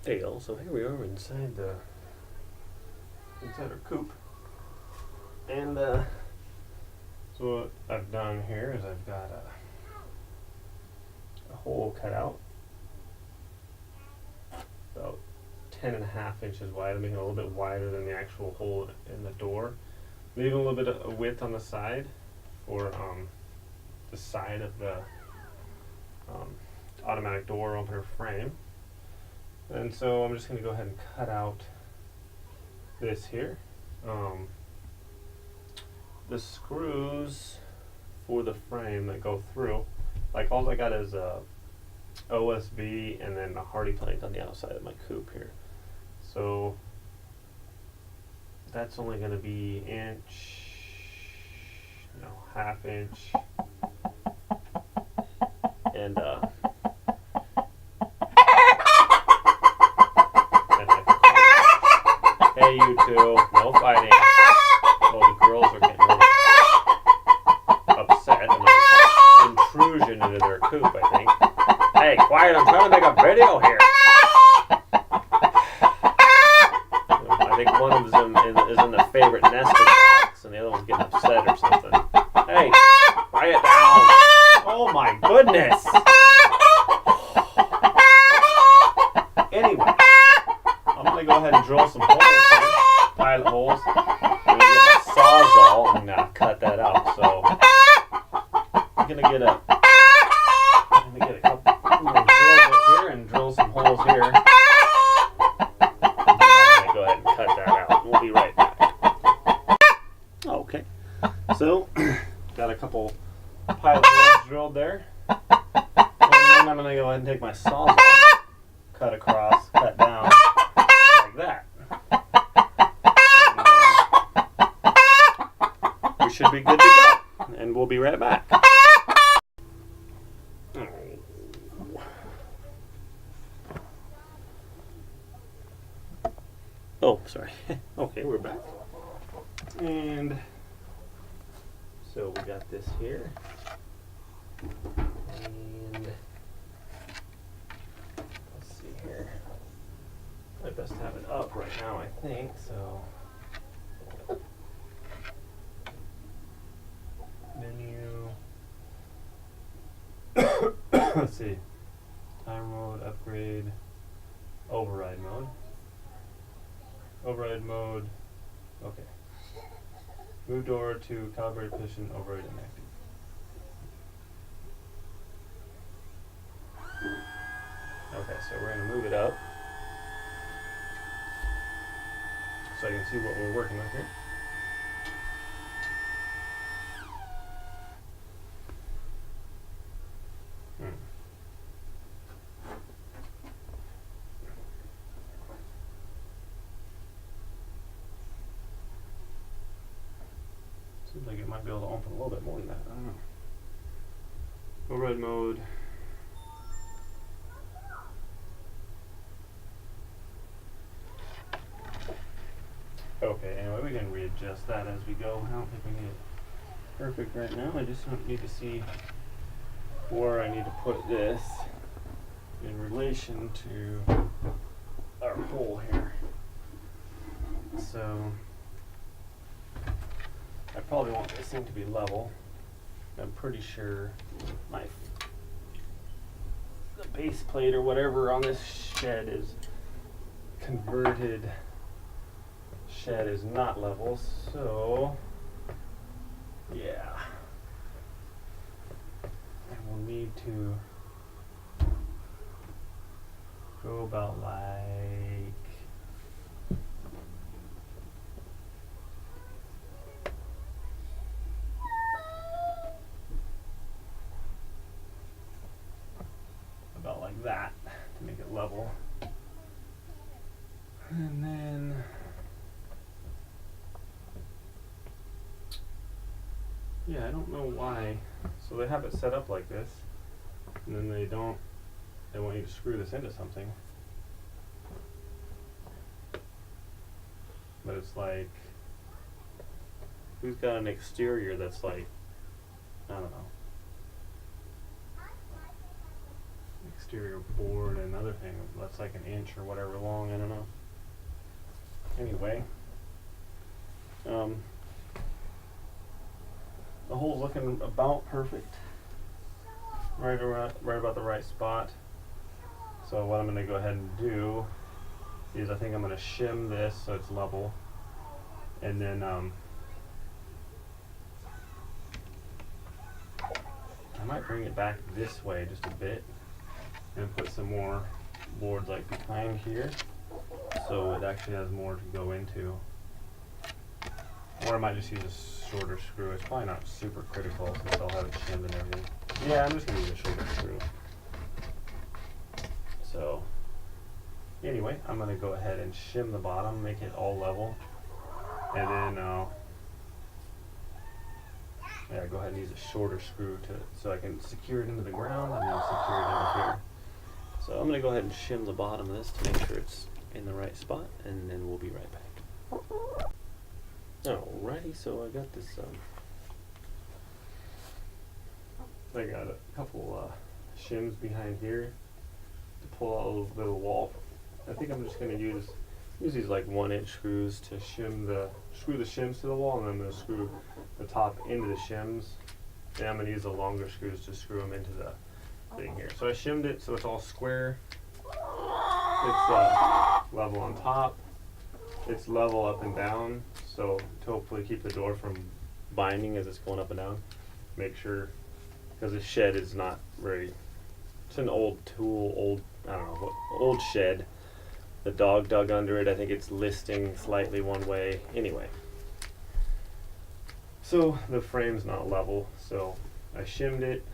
Hey y'all, so here we are inside our coop, and so what I've done here is I've got a hole cut out about 10.5 inches wide. I'm making it a little bit wider than the actual hole in the door, leaving a little bit of width on the side for the side of the automatic door opener frame. And so I'm just going to go ahead and cut out this here. The screws for the frame that go through, like all I got is a OSB and then a hardy plank on the outside of my coop here. So that's only going to be half inch, and hey, you two, no fighting. Well, the girls are getting really upset about intrusion into their coop, I think. Hey, quiet, I'm trying to make a video here. I think one of them is in the favorite nesting box, and the other one's getting upset or something. Hey, quiet down. Oh my goodness. Anyway, I'm going to go ahead and drill some holes here, pilot holes. I'm going to get my sawzall and cut that out. So I'm going to get a couple drill bit here and drill some holes here. And I'm going to go ahead and cut that out. We'll be right back. Okay, so got a couple pilot holes drilled there. And then I'm going to go ahead and take my sawzall, cut across, cut down, like that. And, we should be good to go. And we'll be right back. Oh, sorry. Okay, we're back. And so we got this here. And let's see here. I best have it up right now, I think, so. Menu. Let's see. Timer mode, upgrade, override mode. Override mode. Okay. Move door to calibrate position, override inactive. Okay, so we're going to move it up so I can see what we're working with here. Seems like it might be able to open a little bit more than that. I don't know. Override mode. Okay, anyway, we can readjust that as we go. I don't think we need it perfect right now. I just need to see where I need to put this in relation to our hole here. So I probably want this thing to be level. I'm pretty sure the base plate or whatever on this shed is converted. Shed is not level, so yeah, and we'll need to go about like that to make it level, and then yeah, I don't know why. So they have it set up like this, and then they want you to screw this into something. But it's like, who's got an exterior that's like, I don't know. exterior board, another thing that's like an inch or whatever long, I don't know. Anyway, the hole's looking about perfect, right about the right spot. So what I'm going to go ahead and do is I think I'm going to shim this so it's level, and then I might bring it back this way just a bit and put some more boards like behind here so it actually has more to go into. Or I might just use a shorter screw. It's probably not super critical since I'll have it shimmed and everything. Yeah, I'm just going to use a shorter screw. So anyway, I'm going to go ahead and shim the bottom, make it all level, and then yeah, go ahead and use a shorter screw so I can secure it into the ground and then secure it into here. So I'm going to go ahead and shim the bottom of this to make sure it's in the right spot, and then we'll be right back. Alrighty, so I got this, I got a couple shims behind here to pull out a little bit of the wall. I think I'm just going to use these like 1-inch screws to screw the shims to the wall, and then I'm going to screw the top into the shims. And I'm going to use the longer screws to screw them into the thing here. So I shimmed it so it's all square. It's level on top. It's level up and down, so to hopefully keep the door from binding as it's going up and down. Make sure, because the shed is not very, it's an old tool, I don't know, old shed. The dog dug under it. I think it's listing slightly one way. Anyway, so the frame's not level, so I shimmed it.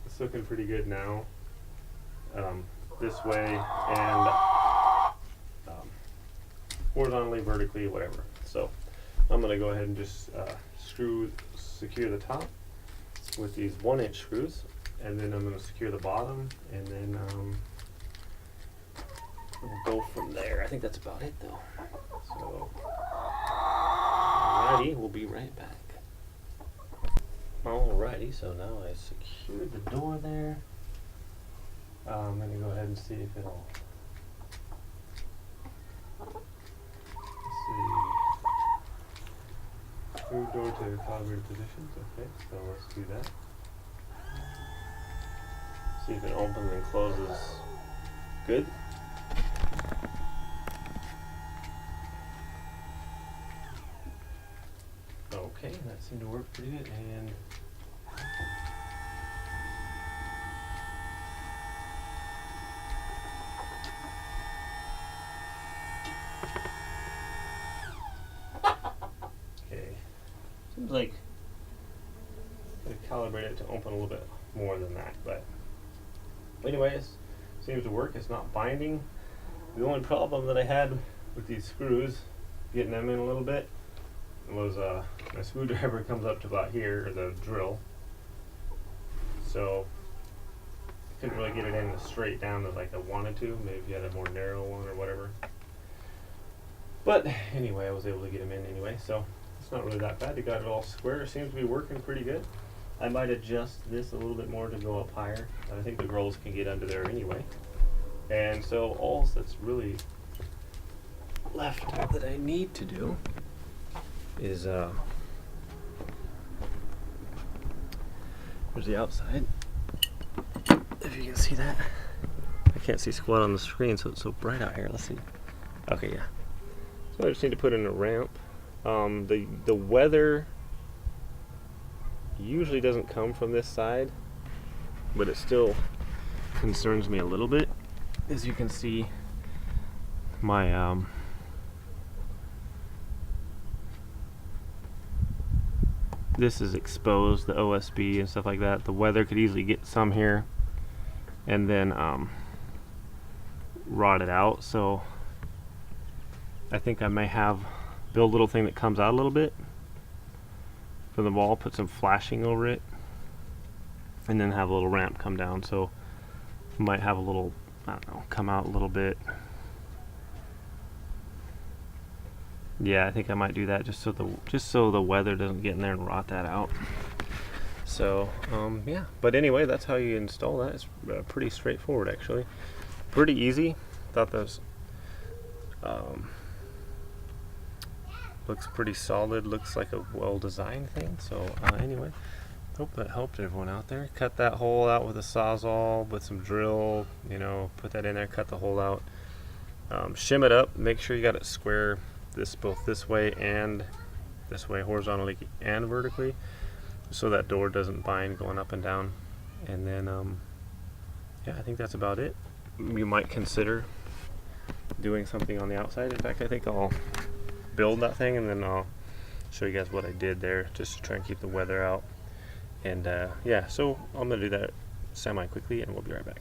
It's looking pretty good now. This way and horizontally, vertically, whatever. So I'm going to go ahead and just secure the top with these 1-inch screws, and then I'm going to secure the bottom, and then we'll go from there. I think that's about it though. So alrighty, we'll be right back. Alrighty, so now I secured the door there. I'm going to go ahead and see if it'll, let's see, screw door to calibrated positions. Okay, so let's do that. See if it opens and closes good. Okay, that seemed to work pretty good, and okay, seems like I calibrate it to open a little bit more than that, but anyways, seems to work. It's not binding. The only problem that I had with these screws, getting them in a little bit, was my screwdriver comes up to about here, or the drill, so I couldn't really get it in straight down as like I wanted to. Maybe if you had a more narrow one or whatever, but anyway, I was able to get them in anyway, so it's not really that bad. They got it all square. It seems to be working pretty good. I might adjust this a little bit more to go up higher. I think the girls can get under there anyway, and so all that's really left that I need to do is here's the outside. If you can see that, I can't see squat on the screen, so it's so bright out here. Let's see. Okay, yeah. So I just need to put in a ramp. The weather usually doesn't come from this side, but it still concerns me a little bit. As you can see, my this is exposed, the OSB and stuff like that. The weather could easily get some here and then rot it out. So I think I may build a little thing that comes out a little bit from the wall, put some flashing over it, and then have a little ramp come down. So might have a little, I don't know, come out a little bit. Yeah, I think I might do that just so the weather doesn't get in there and rot that out. So yeah, but anyway, that's how you install that. It's pretty straightforward, actually. Pretty easy. Thought those looks pretty solid. Looks like a well-designed thing. So anyway, hope that helped everyone out there. Cut that hole out with a sawzall with some drill. You know, put that in there. Cut the hole out. Shim it up. Make sure you got it square. Both this way and this way, horizontally and vertically, so that door doesn't bind going up and down. And then yeah, I think that's about it. You might consider doing something on the outside. In fact, I think I'll build that thing and then I'll show you guys what I did there, just to try and keep the weather out. And yeah, so I'm gonna do that semi quickly and we'll be right back.